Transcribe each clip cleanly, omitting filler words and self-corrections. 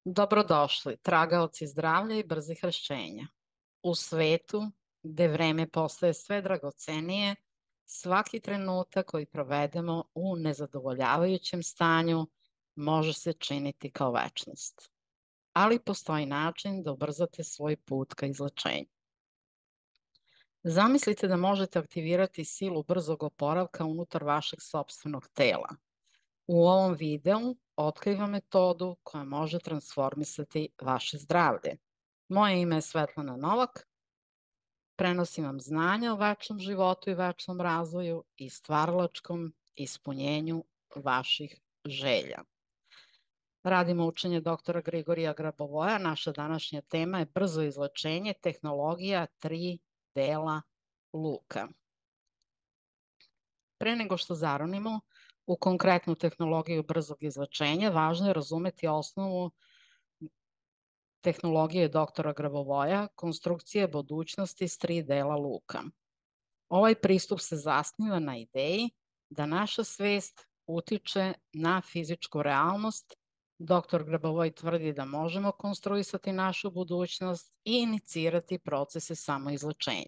Dobrodošli, tragaoci zdravlja i brzih rešenja. U svetu gde vreme postaje sve dragocenije, svaki trenutak koji provedemo u nezadovoljavajućem stanju može se činiti kao večnost. Ali postoji način da ubrzate svoj put ka izlečenju. Zamislite da možete aktivirati silu brzog oporavka unutar vašeg sopstvenog tela. U ovom videu otkrivam metodu koja može transformisati vaše zdravlje. Moje ime je Svetlana Novak, prenosim vam znanja o večnom životu i večnom razvoju i stvaralačkom ispunjenju vaših želja. Radimo učenje doktora Grigorija Grabovoja. Naša današnja tema je brzo izlečenje, tehnologija 3 dela luka. Pre nego što zaronimo u konkretnu tehnologiju brzog izlečenja, važno je razumeti osnovu tehnologije doktora Grabovoja, konstrukcije budućnosti s 3 dela luka. Ovaj pristup se zasniva na ideji da naša svest utiče na fizičku realnost. Doktor Grabovoj tvrdi da možemo konstruisati našu budućnost i inicirati procese samoizlečenja.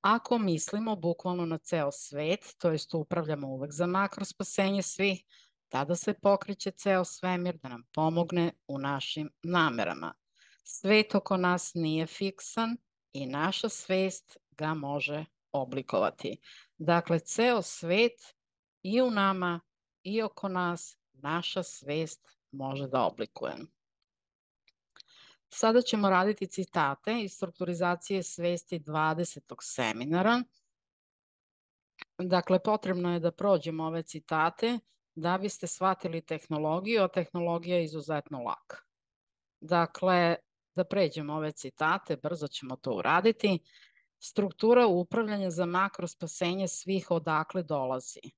Ako mislimo bukvalno na ceo svet, to jest upravljamo uvek za makro spasenje svih, tada se pokreće ceo svemir da nam pomogne u našim namerama. Svet oko nas nije fiksan i naša svest ga može oblikovati. Dakle, ceo svet i u nama i oko nas naša svest može da oblikuje. Sada ćemo raditi citate iz strukturizacije svesti 20. seminara. Dakle, potrebno je da prođemo ove citate da biste shvatili tehnologiju, a tehnologija je izuzetno laka. Dakle, da pređemo ove citate, brzo ćemo to uraditi. Struktura upravljanja za makro spasenje svih odakle dolazi.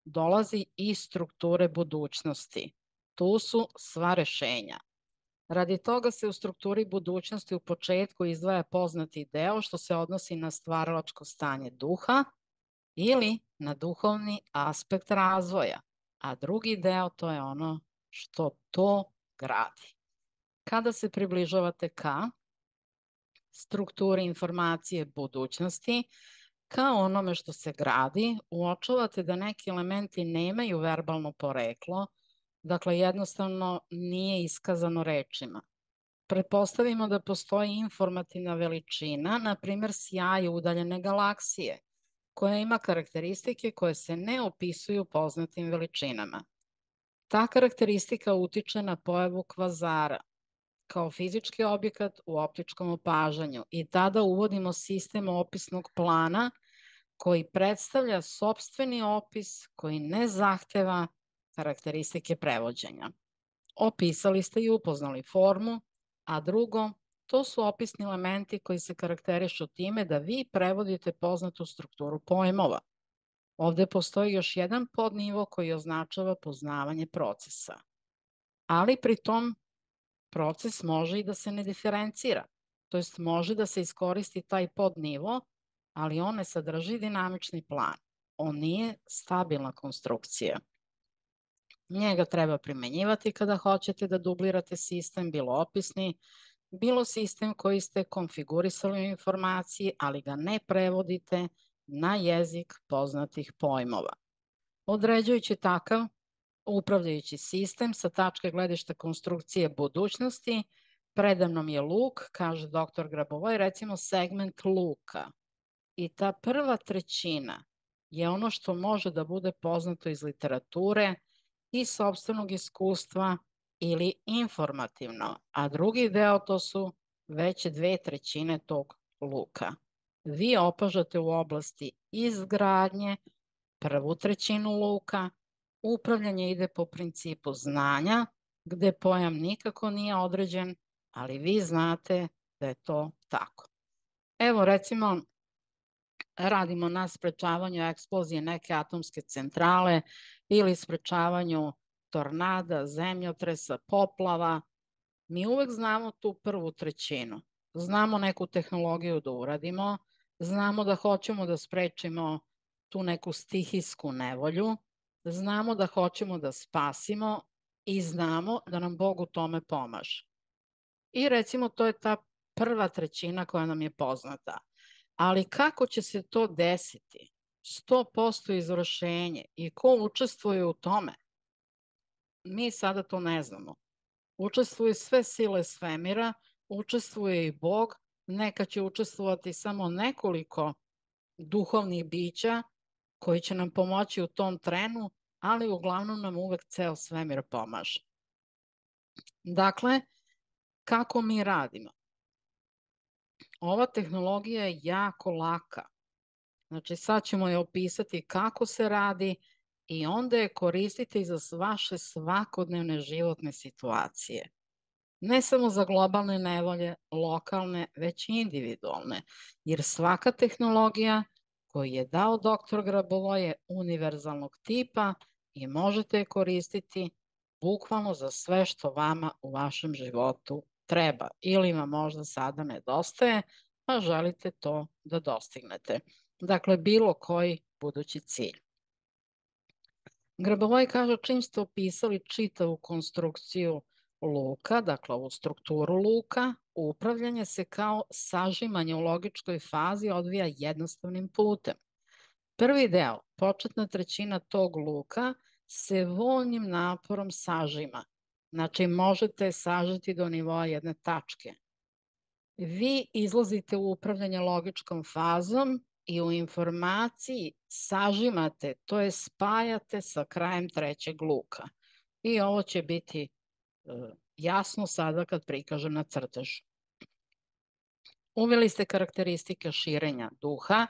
Dolazi iz strukture budućnosti. Tu su sva rešenja. Radi toga se u strukturi budućnosti u početku izdvaja poznati deo što se odnosi na stvaralačko stanje duha ili na duhovni aspekt razvoja, a drugi deo to je ono što to gradi. Kada se približavate ka strukturi informacije budućnosti, ka onome što se gradi, uočavate da neki elementi nemaju verbalno poreklo, dakle jednostavno nije iskazano rečima. Pretpostavimo da postoji informativna veličina, na primjer sjaj udaljene galaksije, koja ima karakteristike koje se ne opisuju poznatim veličinama. Ta karakteristika utiče na pojavu kvazara kao fizički objekat u optičkom opažanju i tada uvodimo sistem opisnog plana koji predstavlja sopstveni opis koji ne zahteva karakteristike prevođenja. Opisali ste i upoznali formu, a drugo, to su opisni elementi koji se karakterišu time da vi prevodite poznatu strukturu pojmova. Ovde postoji još jedan podnivo koji označava poznavanje procesa. Ali pri tom proces može i da se ne diferencira, to jest može da se iskoristi taj podnivo, ali on ne sadrži dinamični plan. On nije stabilna konstrukcija. Njega treba primenjivati kada hoćete da dublirate sistem, bilo opisni, bilo sistem koji ste konfigurisali u informaciji, ali ga ne prevodite na jezik poznatih pojmova. Određujući takav upravljajući sistem sa tačke gledišta konstrukcije budućnosti, predamnom je luk, kaže dr. Grabovoj, recimo segment luka. I ta prva trećina je ono što može da bude poznato iz literature, iz sopstvenog iskustva ili informativno, a drugi deo to su već 2/3 tog luka. Vi opažate u oblasti izgradnje prvu trećinu luka, upravljanje ide po principu znanja, gde pojam nikako nije određen, ali vi znate da je to tako. Evo recimo, radimo na sprečavanju eksplozije neke atomske centrale ili sprečavanju tornada, zemljotresa, poplava. Mi uvek znamo tu prvu trećinu. Znamo neku tehnologiju da uradimo, znamo da hoćemo da sprečimo tu neku stihijsku nevolju, znamo da hoćemo da spasimo i znamo da nam Bog u tome pomaže. I recimo to je ta prva trećina koja nam je poznata. Ali kako će se to desiti? 100% izvršenje i ko učestvuje u tome? Mi sada to ne znamo. Učestvuju sve sile svemira, učestvuje i Bog, neka će učestvovati samo nekoliko duhovnih bića koji će nam pomoći u tom trenu, ali uglavnom nam uvek ceo svemir pomaže. Dakle, kako mi radimo? Ova tehnologija je jako laka. Znači, sad ćemo je opisati kako se radi i onda je koristite i za vaše svakodnevne životne situacije. Ne samo za globalne nevolje, lokalne, već i individualne, jer svaka tehnologija koju je dao dr. Grabovoi je univerzalnog tipa i možete je koristiti bukvalno za sve što vama u vašem životu treba ili vam možda sada nedostaje, pa želite to da dostignete. Dakle, bilo koji budući cilj. Grabovoi kaže čim ste opisali čitavu konstrukciju luka, dakle ovu strukturu luka, upravljanje se kao sažimanje u logičkoj fazi odvija jednostavnim putem. Prvi deo, početna trećina tog luka, se voljnim naporom sažima. Znači, možete sažeti do nivoa jedne tačke. Vi izlazite u upravljanje logičkom fazom i u informaciji sažimate, to je spajate sa krajem trećeg luka. I ovo će biti jasno sada kad prikažem na crtežu. Uveli ste karakteristike širenja duha,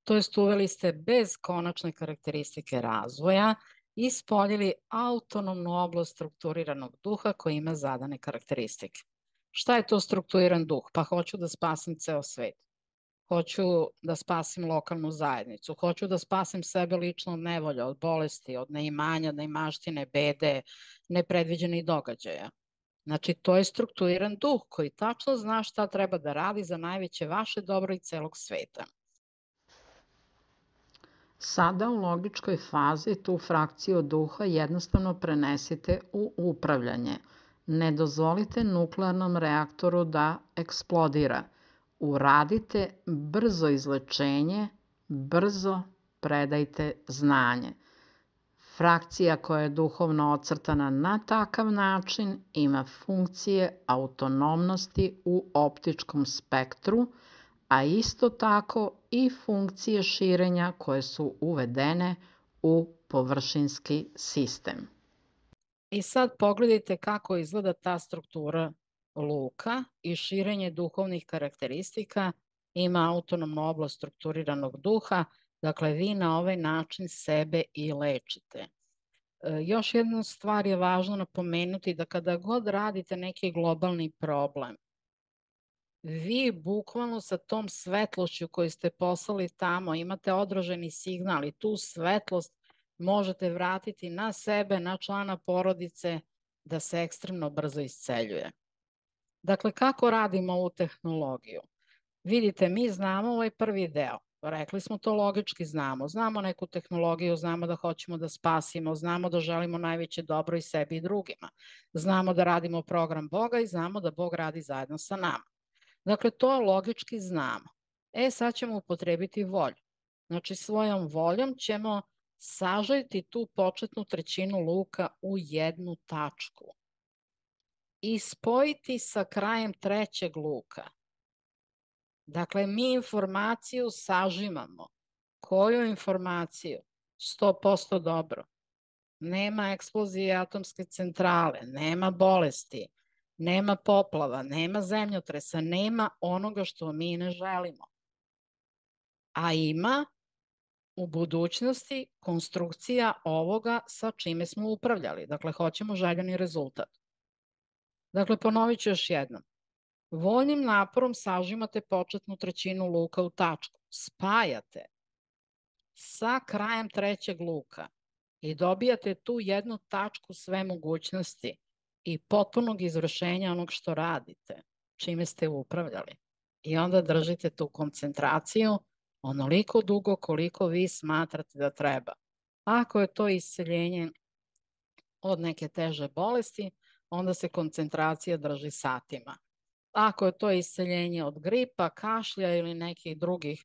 to jest uveli ste bez konačne karakteristike razvoja i ispoljili autonomnu oblast strukturiranog duha koji ima zadane karakteristike. Šta je to strukturiran duh? Pa hoću da spasim ceo svet. Hoću da spasim lokalnu zajednicu. Hoću da spasim sebe lično od nevolja, od bolesti, od neimanja, neimaštine, bede, nepredviđenih događaja. Znači, to je strukturiran duh koji tačno zna šta treba da radi za najveće vaše dobro i celog sveta. Sada u logičkoj fazi tu frakciju duha jednostavno prenesite u upravljanje. Ne dozvolite nuklearnom reaktoru da eksplodira. Uradite brzo izlečenje, brzo predajte znanje. Frakcija koja je duhovno ocrtana na takav način ima funkcije autonomnosti u optičkom spektru, a isto tako i funkcije širenja koje su uvedene u površinski sistem. I sad pogledajte kako izgleda ta struktura luka i širenje duhovnih karakteristika ima autonomnu oblast strukturiranog duha, dakle vi na ovaj način sebe i lečite. Još jedna stvar je važno napomenuti da kada god radite neki globalni problem, vi bukvalno sa tom svetlošću koju ste poslali tamo imate odraženi signal i tu svetlost možete vratiti na sebe, na člana porodice, da se ekstremno brzo isceljuje. Dakle, kako radimo ovu tehnologiju? Vidite, mi znamo ovaj prvi deo. Rekli smo to logički znamo. Znamo neku tehnologiju, znamo da hoćemo da spasimo, znamo da želimo najveće dobro i sebi i drugima. Znamo da radimo program Boga i znamo da Bog radi zajedno sa nama. Dakle, to logički znamo. Sad ćemo upotrebiti volju. Znači, svojom voljom ćemo sažeti tu početnu trećinu luka u jednu tačku i spojiti sa krajem trećeg luka. Dakle, mi informaciju sažimamo. Koju informaciju? 100% dobro. Nema eksplozije atomske centrale, nema bolesti, nema poplava, nema zemljotresa, nema onoga što mi ne želimo. A ima u budućnosti konstrukcija ovoga sa čime smo upravljali. Dakle, hoćemo željeni rezultat. Dakle, ponovit ću još jednom. Voljnim naporom sažimate početnu trećinu luka u tačku. Spajate sa krajem trećeg luka i dobijate tu jednu tačku sve mogućnosti i potpunog izvršenja onog što radite, čime ste upravljali. I onda držite tu koncentraciju onoliko dugo koliko vi smatrate da treba. Ako je to isceljenje od neke teže bolesti, onda se koncentracija drži satima. Ako je to isceljenje od gripa, kašlja ili nekih drugih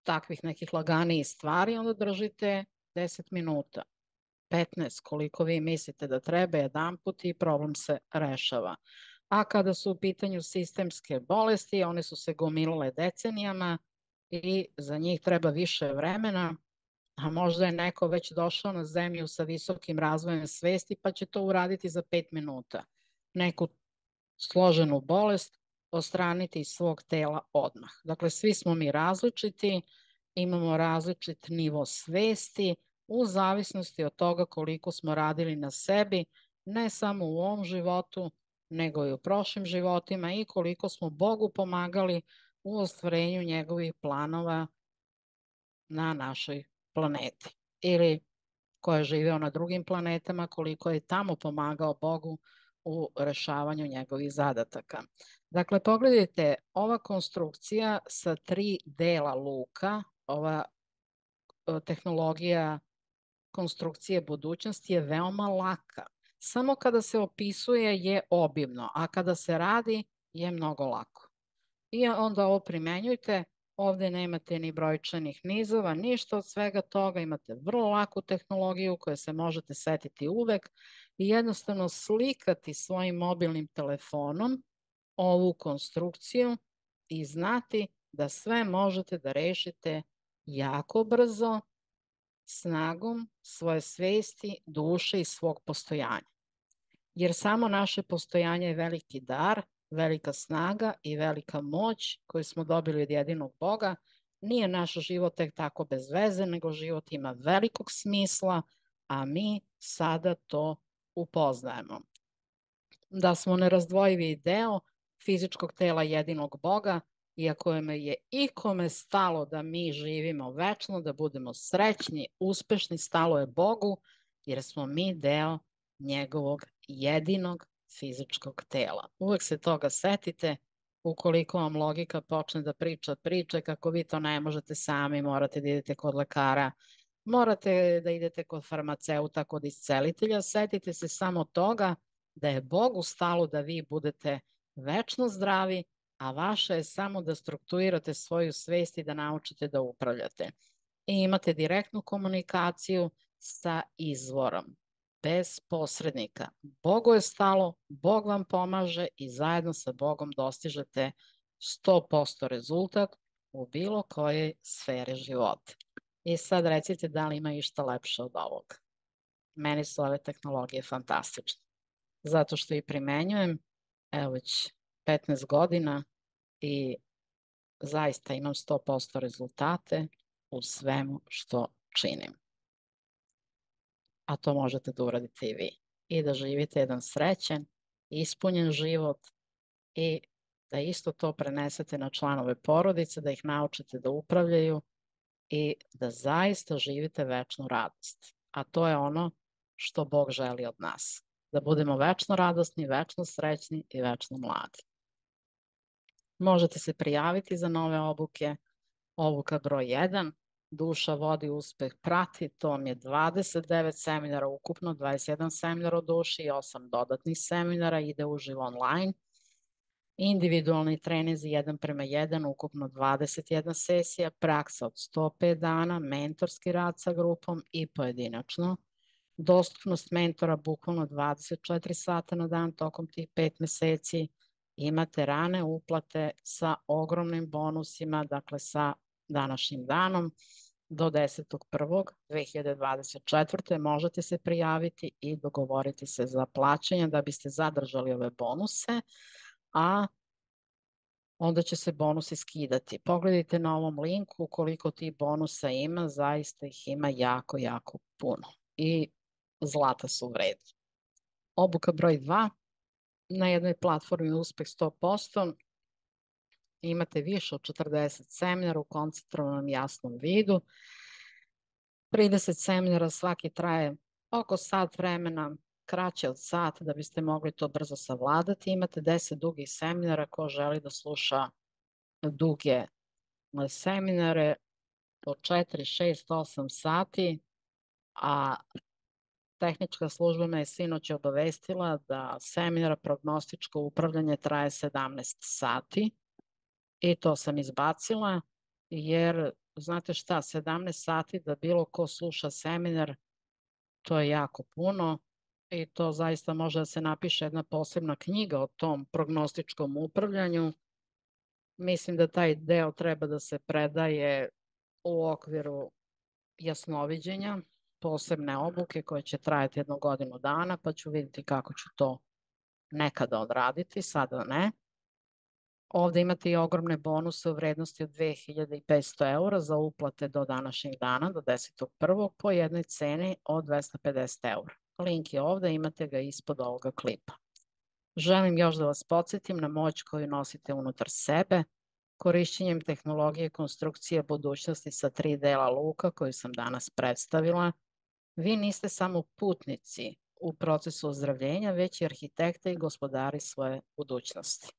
takvih nekih laganijih stvari, onda držite 10 minuta, 15, koliko vi mislite da treba, jedanput i problem se rešava. A kada su u pitanju sistemske bolesti, one su se gomilale decenijama i za njih treba više vremena, a možda je neko već došao na zemlju sa visokim razvojem svesti pa će to uraditi za 5 minuta. Neku složenu bolest odstraniti iz svog tela odmah. Dakle, svi smo mi različiti, imamo različit nivo svesti u zavisnosti od toga koliko smo radili na sebi, ne samo u ovom životu, nego i u prošlim životima i koliko smo Bogu pomagali u ostvarenju njegovih planova na našoj planeti. Ili ko je živeo na drugim planetama, koliko je tamo pomagao Bogu u rešavanju njegovih zadataka. Dakle, pogledajte, ova konstrukcija sa 3 dela luka, ova tehnologija konstrukcije budućnosti je veoma laka. Samo kada se opisuje je obimno, a kada se radi je mnogo lako. I onda ovo primenjujte, ovde nemate ni brojčanih nizova, ništa od svega toga, imate vrlo laku tehnologiju koju se možete setiti uvek i jednostavno slikati svojim mobilnim telefonom ovu konstrukciju i znati da sve možete da rešite jako brzo, snagom svoje svesti, duše i svog postojanja. Jer samo naše postojanje je veliki dar, velika snaga i velika moć koju smo dobili od jedinog Boga. Nije naš život tek tako bez veze, nego život ima velikog smisla, a mi sada to upoznajemo. Da smo nerazdvojivi deo fizičkog tela jedinog Boga, iako je ikome stalo da mi živimo večno, da budemo srećni, uspešni, stalo je Bogu, jer smo mi deo njegovog jedinog fizičkog tela. Uvek se toga setite, ukoliko vam logika počne da priča priče, kako vi to ne možete sami, morate da idete kod lekara, morate da idete kod farmaceuta, kod iscelitelja, setite se samo toga da je Bogu stalo da vi budete večno zdravi, a vaše je samo da strukturirate svoju svest i da naučite da upravljate. I imate direktnu komunikaciju sa izvorom, bez posrednika. Bogu je stalo, Bog vam pomaže i zajedno sa Bogom dostižete 100% rezultat u bilo kojoj sferi života. I sad recite da li ima išta lepše od ovoga. Meni su ove tehnologije fantastične. Zato što ih primenjujem, evo već 15 godina i zaista imam 100% rezultate u svemu što činim. A to možete da uradite i vi. I da živite jedan srećen, ispunjen život i da isto to prenesete na članove porodice, da ih naučite da upravljaju i da zaista živite večnu radost. A to je ono što Bog želi od nas. Da budemo večno radosni, večno srećni i večno mladi. Možete se prijaviti za nove obuke. Obuka broj 1, Duša vodi, uspeh prati, to vam je 29 seminara ukupno, 21 seminar o duši i 8 dodatnih seminara, ide uživo online. Individualni treninzi 1:1, ukupno 21 sesija, praksa od 105 dana, mentorski rad sa grupom i pojedinačno. Dostupnost mentora bukvalno 24 sata na dan tokom tih 5 meseci. Imate rane uplate sa ogromnim bonusima, dakle sa današnjim danom do 10.1.2024. Možete se prijaviti i dogovoriti se za plaćanje da biste zadržali ove bonuse, a onda će se bonusi skidati. Pogledajte na ovom linku koliko tih bonusa ima, zaista ih ima jako, jako puno i zlata su vredni. Obuka broj 2, na jednoj platformi Uspeh 100%, imate više od 40 seminara u koncentrovanom jasnom vidu, 30 seminara, svaki traje oko sat vremena, kraće od sat da biste mogli to brzo savladati. Imate 10 dugih seminara, ko želi da sluša duge seminare po 4, 6, 8 sati, a Tehnička služba me je sinoć obavestila da seminar prognostičko upravljanje traje 17 sati i to sam izbacila jer, znate šta, 17 sati da bilo ko sluša seminar, to je jako puno i to zaista može da se napiše jedna posebna knjiga o tom prognostičkom upravljanju. Mislim da taj deo treba da se predaje u okviru jasnoviđenja, posebne obuke koje će trajati 1 godinu dana, pa ću vidjeti kako ću to nekada odraditi, sada ne. Ovde imate i ogromne bonuse u vrednosti od 2500 eura za uplate do današnjeg dana, do 10.1. po jednoj ceni od 250 eura. Link je ovde, imate ga ispod ovoga klipa. Želim još da vas podsjetim na moć koju nosite unutar sebe, korišćenjem tehnologije konstrukcije budućnosti sa 3 dela luka koju sam danas predstavila. Vi niste samo putnici u procesu ozdravljenja, već i arhitekte i gospodari svoje budućnosti.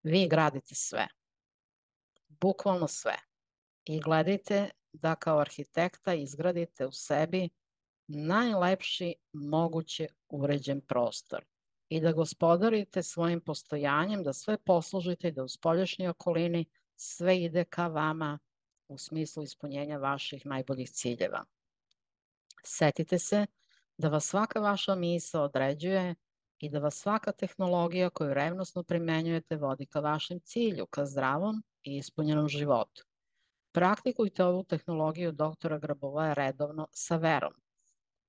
Vi gradite sve, bukvalno sve, i gledajte da kao arhitekta izgradite u sebi najlepši moguće uređen prostor i da gospodarite svojim postojanjem, da sve poslužite i da u spoljašnjoj okolini sve ide ka vama u smislu ispunjenja vaših najboljih ciljeva. Setite se da vas svaka vaša misao određuje i da vas svaka tehnologija koju revnosno primenjujete vodi ka vašem cilju, ka zdravom i ispunjenom životu. Praktikujte ovu tehnologiju doktora Grabovoja redovno sa verom.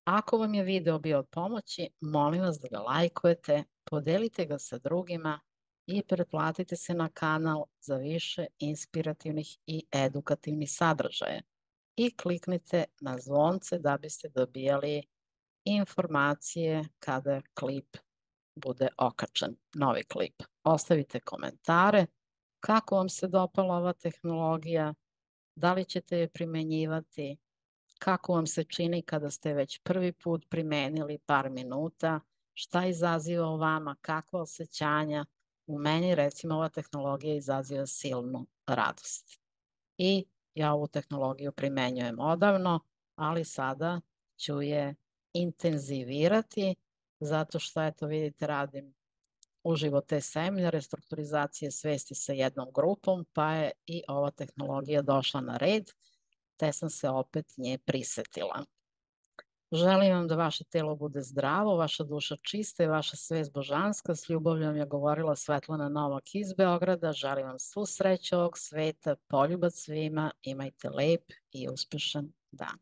Ako vam je video bio od pomoći, molim vas da ga lajkujete, podelite ga sa drugima i pretplatite se na kanal za više inspirativnih i edukativnih sadržaja. I kliknite na zvonce da biste dobijali informacije kada klip bude okačen, novi klip. Ostavite komentare kako vam se dopala ova tehnologija, da li ćete je primenjivati, kako vam se čini kada ste već prvi put primenili par minuta, šta izaziva u vama, kakva osjećanja. U meni, recimo, ova tehnologija izaziva silnu radost. I ja ovu tehnologiju primenjujem odavno, ali sada ću je intenzivirati, zato što, eto, vidite, radim uživo te seminare, strukturizacije svesti sa jednom grupom, pa je i ova tehnologija došla na red, te sam se opet nje prisetila. Želim vam da vaše telo bude zdravo, vaša duša čista i vaša svest božanska. S ljubavljom je govorila Svetlana Novak iz Beograda. Želim vam svu sreću ovog sveta, poljubac svima, imajte lep i uspešan dan.